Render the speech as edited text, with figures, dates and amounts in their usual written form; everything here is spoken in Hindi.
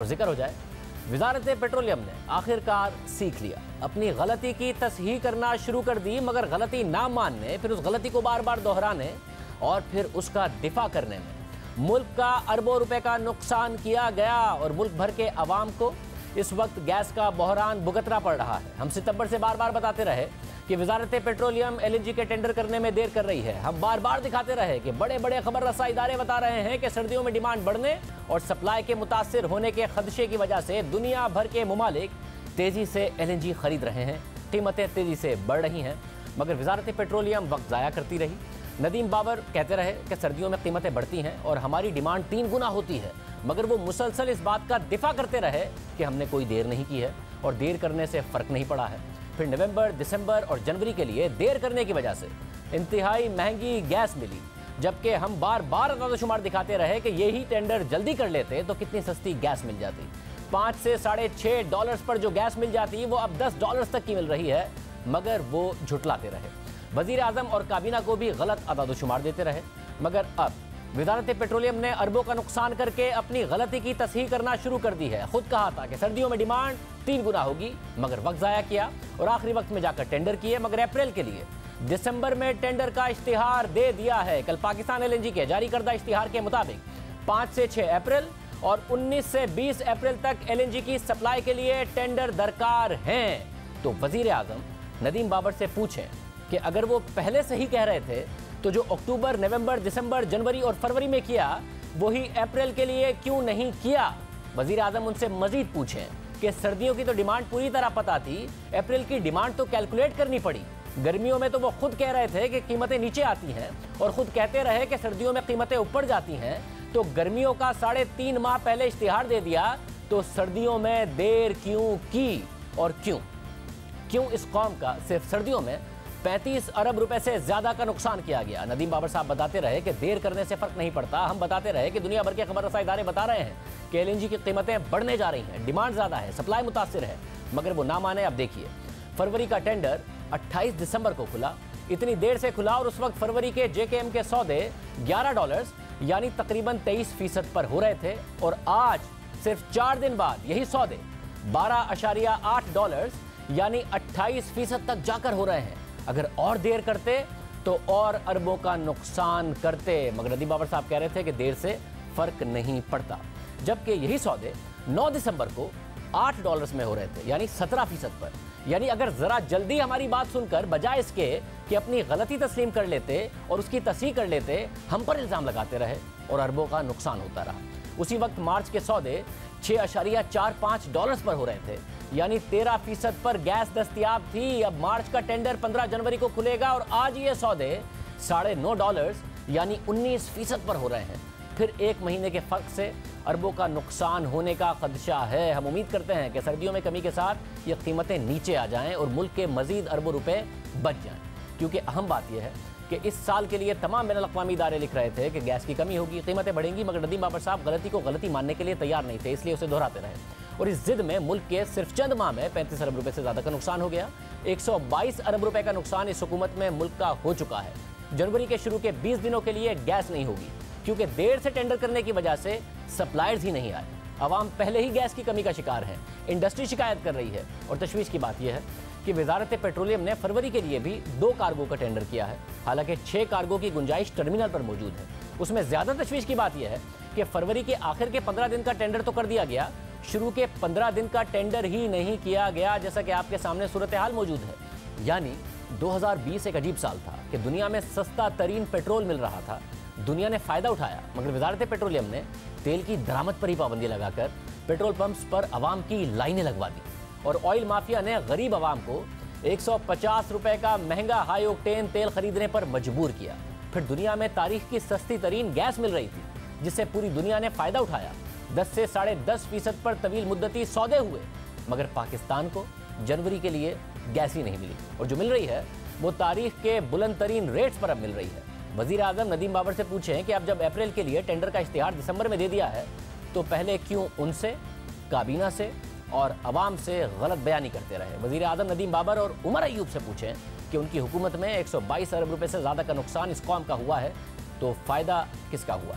जिक्र हो जाए, वजारत पेट्रोलियम ने आखिरकार सीख लिया, अपनी गलती की तस्हीह करना शुरू कर दी, मगर गलती ना मानने, फिर उस गलती को बार बार दोहराने और फिर उसका दिफा करने में मुल्क का अरबों रुपए का नुकसान किया गया और मुल्क भर के अवाम को इस वक्त गैस का बहरान भुगतना पड़ रहा है। हम सितंबर से बार बार बताते रहे कि वजारत पेट्रोलियम एलएनजी के टेंडर करने में देर कर रही है। हम बार बार दिखाते रहे कि बड़े बड़े खबर रसा इदारे बता रहे हैं कि सर्दियों में डिमांड बढ़ने और सप्लाई के मुतासिर होने के खदशे की वजह से दुनिया भर के मुमालिक तेजी से एलएनजी खरीद रहे हैं, कीमतें तेजी से बढ़ रही हैं, मगर वजारत पेट्रोलियम वक्त ज़ाया करती रही। नदीम बाबर कहते रहे कि सर्दियों में कीमतें बढ़ती हैं और हमारी डिमांड 3 गुना होती है, मगर वो मुसलसल इस बात का दिफा करते रहे कि हमने कोई देर नहीं की है और देर करने से फ़र्क नहीं पड़ा है। फिर नवंबर, दिसंबर और जनवरी के लिए देर करने की वजह से इंतहाई महंगी गैस मिली, जबकि हम बार बार अदाद-ओ-शुमार दिखाते रहे कि यही टेंडर जल्दी कर लेते तो कितनी सस्ती गैस मिल जाती। 5 से $6.5 पर जो गैस मिल जाती वो अब $10 तक की मिल रही है, मगर वो झुटलाते रहे। वज़ीर आज़म और काबीना को भी गलत अदाद-ओ-शुमार देते रहे, मगर अब वजारत पेट्रोलियम ने अरबों का नुकसान करके अपनी गलती की तस्हीह करना शुरू कर दी है। खुद कहा था कि सर्दियों में डिमांड 3 गुना होगी, मगर वक्त ज़ाया किया और आखिरी वक्त में जाकर टेंडर किए, मगर अप्रैल के लिए दिसंबर में टेंडर का इश्तिहार दे दिया है। कल पाकिस्तान एलएनजी के जारी करदा इश्तिहार के मुताबिक 5 से 6 अप्रैल और 19 से 20 अप्रैल तक एलएनजी की सप्लाई के लिए टेंडर दरकार हैं। तो वज़ीर आज़म नदीम बाबर से पूछें कि अगर वो पहले से ही कह रहे थे तो जो अक्टूबर, नवंबर, दिसंबर, जनवरी और फरवरी में किया वही अप्रैल के लिए क्यों नहीं किया। वज़ीर आज़म उनसे मजीद पूछें कि सर्दियों की तो डिमांड पूरी तरह पता थी, अप्रैल की डिमांड तो कैलकुलेट करनी पड़ी। गर्मियों में तो वो खुद कह रहे थे कि कीमतें नीचे आती हैं और खुद कहते रहे कि सर्दियों में कीमतें ऊपर जाती हैं, तो गर्मियों का 3.5 माह पहले इश्तिहार दे दिया, तो सर्दियों में देर क्यों की और क्यों इस कौम का सिर्फ सर्दियों में 35 अरब रुपए से ज्यादा का नुकसान किया गया। नदीम बाबर साहब बताते रहे कि देर करने से फर्क नहीं पड़ता। हम बताते रहे कि दुनिया भर के खबर रसा इदारे बता रहे हैं कि एलएनजी की कीमतें बढ़ने जा रही हैं, डिमांड ज्यादा है, सप्लाई मुतासिर है, मगर वो ना माने। अब देखिए, फरवरी का टेंडर 28 दिसंबर को खुला, इतनी देर से खुला और उस वक्त फरवरी के जेकेएम के सौदे $11 यानी तकरीबन 23% पर हो रहे थे, और आज सिर्फ 4 दिन बाद यही सौदे $12.8 यानी 28% तक जाकर हो रहे हैं। अगर और देर करते तो और अरबों का नुकसान करते, मगर नदीम बाबर साहब कह रहे थे कि देर से फर्क नहीं पड़ता, जबकि यही सौदे 9 दिसंबर को $8 में हो रहे थे यानी 17% पर। यानी अगर जरा जल्दी हमारी बात सुनकर बजाय इसके कि अपनी गलती तस्लीम कर लेते और उसकी तस्हीह कर लेते, हम पर इल्जाम लगाते रहे और अरबों का नुकसान होता रहा। उसी वक्त मार्च के सौदे $6.45 पर हो रहे थे यानी 13% पर गैस दस्तयाब थी। अब मार्च का टेंडर 15 जनवरी को खुलेगा और आज ये सौदे $9.5 यानी 19% पर हो रहे हैं। फिर 1 महीने के फर्क से अरबों का नुकसान होने का खदशा है। हम उम्मीद करते हैं कि सर्दियों में कमी के साथ ये कीमतें नीचे आ जाएं और मुल्क के मजीद अरबों रुपए बच जाएं, क्योंकि अहम बात यह है कि इस साल के लिए तमाम बैनुल अक़वामी इदारे लिख रहे थे कि गैस की कमी होगी, कीमतें बढ़ेंगी, मगर नदीम बाबर साहब गलती को गलती मानने के लिए तैयार नहीं थे, इसलिए उसे दोहराते रहे और इस जिद में मुल्क के सिर्फ चंद माह में 35 अरब रुपए से ज्यादा का नुकसान हो गया। 122 अरब रुपए का नुकसान इस हुकूमत में मुल्क का हो चुका है। जनवरी के शुरू के 20 दिनों के लिए गैस नहीं होगी, क्योंकि देर से टेंडर करने की वजह से सप्लायर्स ही नहीं आए। अवाम पहले ही गैस की कमी का शिकार है, इंडस्ट्री शिकायत कर रही है, और तशवीश की बात यह है कि वजारत पेट्रोलियम ने फरवरी के लिए भी 2 कार्गो का टेंडर किया है। हालांकि 6 कार्गो की गुंजाइश टर्मिनल पर मौजूद है। उसमें ज्यादा तशवीश की बात यह है कि फरवरी के आखिर के 15 दिन का टेंडर तो कर दिया गया, शुरू के 15 दिन का टेंडर ही नहीं किया गया, जैसा कि आपके सामने सूरत हाल मौजूद है। यानी 2020 एक अजीब साल था कि दुनिया में सस्ता तरीन पेट्रोल मिल रहा था, दुनिया ने फायदा उठाया, मगर वजारत पेट्रोलियम ने तेल की दरामद पर ही पाबंदी लगाकर पेट्रोल पंप्स पर अवाम की लाइनें लगवा दी और ऑयल माफिया ने गरीब अवाम को 150 रुपए का महंगा हाई ऑक्टेन तेल खरीदने पर मजबूर किया। फिर दुनिया में तारीख की सस्ती तरीन गैस मिल रही थी, जिससे पूरी दुनिया ने फायदा उठाया। 10 से 10.5% पर तवील मुद्दती सौदे हुए, मगर पाकिस्तान को जनवरी के लिए गैस ही नहीं मिली, और जो मिल रही है वो तारीख के बुलंद तरीन रेट्स पर अब मिल रही है। वज़ीर आज़म नदीम बाबर से पूछें कि अब जब अप्रैल के लिए टेंडर का इश्तिहार दिसंबर में दे दिया है, तो पहले क्यों उनसे, काबीना से और अवाम से गलत बयानी करते रहे। वज़ीर आज़म नदीम बाबर और उमर अयूब से पूछें कि उनकी हुकूमत में 122 अरब रुपए से ज़्यादा का नुकसान इस कौम का हुआ है, तो फ़ायदा किसका हुआ।